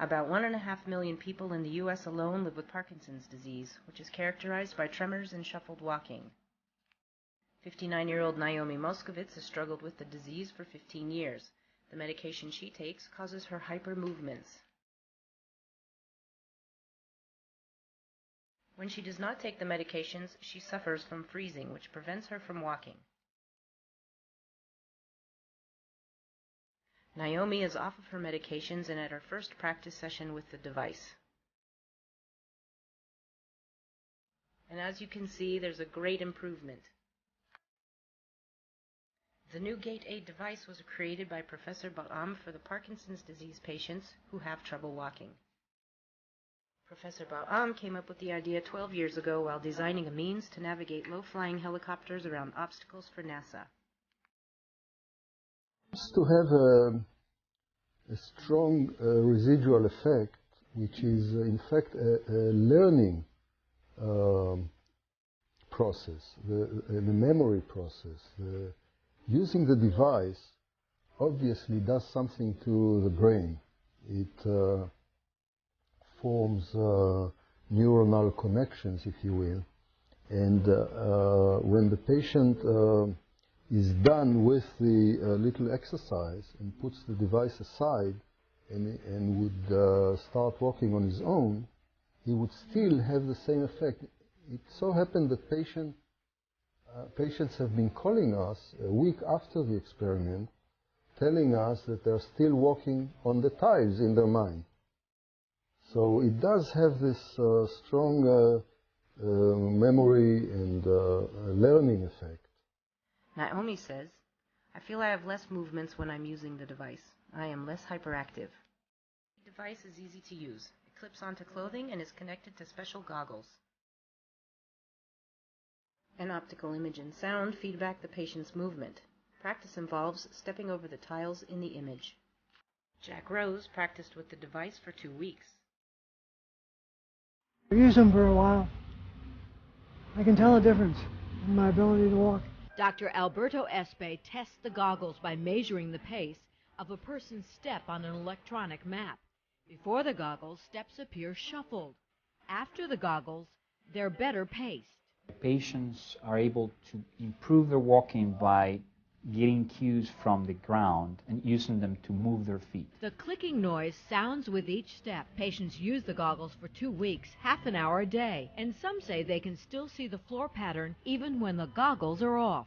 About 1.5 million people in the U.S. alone live with Parkinson's disease, which is characterized by tremors and shuffled walking. 59-year-old Naomi Moskovitz has struggled with the disease for 15 years. The medication she takes causes her hypermovements. When she does not take the medications, she suffers from freezing, which prevents her from walking. Naomi is off of her medications and at her first practice session with the device. And as you can see, there's a great improvement. The new GaitAid device was created by Professor Baram for the Parkinson's disease patients who have trouble walking. Professor Baram came up with the idea 12 years ago while designing a means to navigate low-flying helicopters around obstacles for NASA. To have a strong residual effect, which is in fact a learning process, the memory process. Using the device obviously does something to the brain. It forms neuronal connections, if you will. And when the patient is done with the little exercise and puts the device aside and would start walking on his own, he would still have the same effect. It so happened that patients have been calling us a week after the experiment, telling us that they're still walking on the tiles in their mind. So it does have this strong memory and learning effect. Naomi says, "I feel I have less movements when I'm using the device. I am less hyperactive." The device is easy to use. It clips onto clothing and is connected to special goggles. An optical image and sound feedback the patient's movement. Practice involves stepping over the tiles in the image. Jack Rose practiced with the device for 2 weeks. I've used them for a while. I can tell a difference in my ability to walk. Dr. Alberto Espe tests the goggles by measuring the pace of a person's step on an electronic map. Before the goggles, steps appear shuffled. After the goggles, they're better paced. Patients are able to improve their walking by getting cues from the ground and using them to move their feet. The clicking noise sounds with each step. Patients use the goggles for 2 weeks, half an hour a day, and some say they can still see the floor pattern even when the goggles are off.